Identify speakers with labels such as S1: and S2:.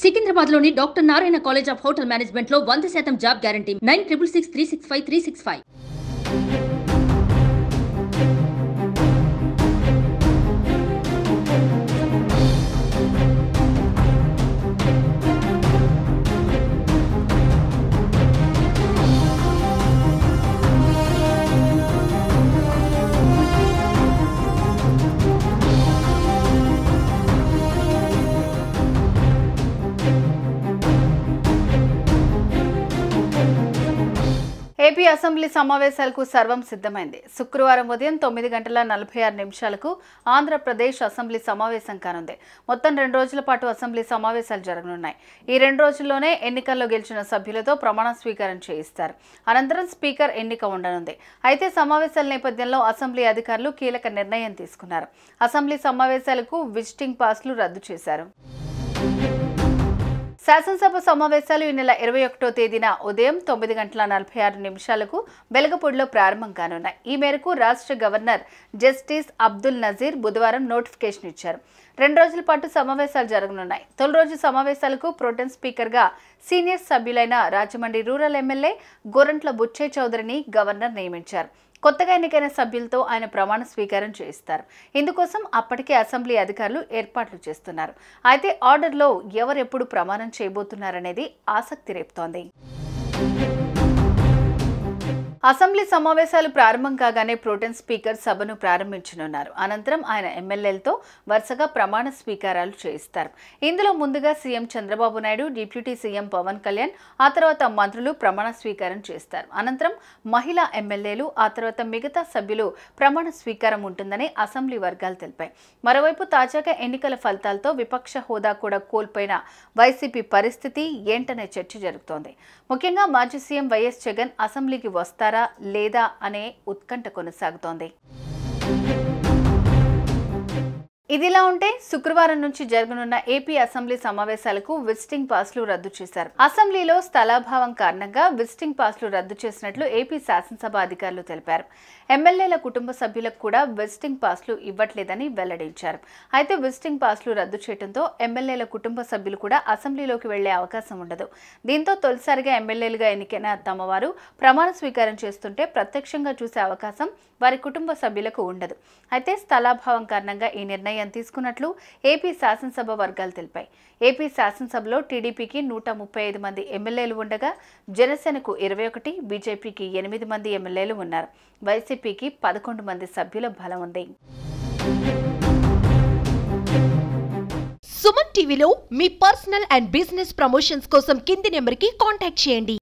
S1: సికింద్రాబాద్లోని doctor Narayana college of hotel management లో 100% job guarantee 966365 365.
S2: AP assembly సమావేశాలకు సర్వం సిద్ధమైంది. శుక్రవారం ఉదయం 9:46 ఆంధ్రప్రదేశ్ అసెంబ్లీ సమావేశం కానుంది. మొత్తం 2 రోజుల పాటు అసెంబ్లీ సమావేశాలు జరగనున్నాయి. ఈ 2 రోజుల్లోనే ఎన్నికల్లో గెలిచిన సభ్యులతో ప్రమాణ స్వీకారం చేయిస్తారు. అనంతరం స్పీకర్ ఎన్నిక ఉండనుంది. అయితే సమావేశాల నేపథ్యంలో అసెంబ్లీ అధికారులు కీలక నిర్ణయం తీసుకున్నారు. అసెంబ్లీ సమావేశాలకు విజిటింగ్ పాస్లు రద్దు చేశారు. శాసనసభ సమావేశాలు ఈ నెల 21వ తేదీన ఉదయం 9:46 వెలగపూడిలో ప్రారంభం కానున్నాయి. ఈ మేరకు రాష్ట్ర గవర్నర్ జస్టిస్ అబ్దుల్ నజీర్ బుధవారం నోటిఫికేషన్ ఇచ్చారు. 2 రోజుల పాటు సమావేశాలు జరగనున్నాయి. తొలి రోజు సమావేశాలకు ప్రోటెం స్పీకర్గా సీనియర్ సభ్యులైన రాజమండ్రి రూరల్ ఎమ్మెల్యే గోరంట్ల బుచ్చయ్య చౌదరిని గవర్నర్ నియమించారు. కొత్తగా ఎన్నికైన సభ్యులతో ఆయన ప్రమాణ స్వీకారం చేయిస్తారు. ఇందుకోసం అప్పటికే అసెంబ్లీ అధికారులు ఏర్పాట్లు చేస్తున్నారు. అయితే ఆర్డర్లో ఎవరెప్పుడు ప్రమాణం చేయబోతున్నారనేది ఆసక్తి రేపుతోంది. అసెంబ్లీ సమావేశాలు ప్రారంభం కాగానే ప్రోటెం స్పీకర్ సభను ప్రారంభించనున్నారు. అనంతరం ఆయన ఎమ్మెల్యేలతో వరుసగా ప్రమాణ స్వీకారాలు చేయిస్తారు. ఇందులో ముందుగా CM Chandrababu Naidu, deputy CM Pawan Kalyan, ఆ తర్వాత మంత్రులు ప్రమాణ స్వీకారం చేస్తారు. అనంతరం మహిళా ఎమ్మెల్యేలు, ఆ తర్వాత మిగతా సభ్యులు ప్రమాణ స్వీకారం ఉంటుందని అసెంబ్లీ వర్గాలు తెలిపాయి. మరోవైపు తాజాగా ఎన్నికల ఫలితాలతో విపక్ష హోదా కూడా కోల్పోయిన వైసీపీ పరిస్థితి ఏంటనే చర్చ జరుగుతోంది. ముఖ్యంగా మాజీ సీఎం వైఎస్ జగన్ అసెంబ్లీకి వస్తారా లేదా అనే ఉత్కంఠ కొనసాగుతోంది. ఇదిలా ఉంటే శుక్రవారం నుంచి జరగనున్న ఏపీ అసెంబ్లీ సమావేశాలకు విజిటింగ్ పాస్లు రద్దు చేశారు. అసెంబ్లీలో స్థలాభావం కారణంగా విజిటింగ్ పాస్లు రద్దు చేసినట్లు ఏపీ శాసనసభ అధికారులు తెలిపారు. ఎమ్మెల్యేల కుటుంబ సభ్యులకు కూడా విజిటింగ్ పాస్లు ఇవ్వట్లేదని వెల్లడించారు. అయితే విజిటింగ్ పాస్లు రద్దు చేయడంతో ఎమ్మెల్యేల కుటుంబ సభ్యులు కూడా అసెంబ్లీలోకి వెళ్లే అవకాశం ఉండదు. దీంతో తొలిసారిగా ఎమ్మెల్యేలుగా ఎన్నికైన తమవారు ప్రమాణ స్వీకారం చేస్తుంటే ప్రత్యక్షంగా చూసే అవకాశం వారి కుటుంబ సభ్యులకు ఉండదు. అయితే స్థలాభావం కారణంగా ఈ నిర్ణయం తీసుకున్నట్లు ఏపీ శాసనసభ వర్గాలు తెలిపాయి. ఏపీ శాసనసభలో టీడీపీకి 135 మంది ఎమ్మెల్యేలు ఉండగా జనసేనకు 21, బీజేపీకి 8 మంది ఎమ్మెల్యేలు ఉన్నారు. వైసీపీకి 11 మంది సభ్యుల బలం ఉంది.
S3: సుమన్ టీవీలో మీ పర్సనల్ అండ్ బిజినెస్ ప్రమోషన్స్ కోసం కింది నెంబర్కి కాంటాక్ట్ చేయండి.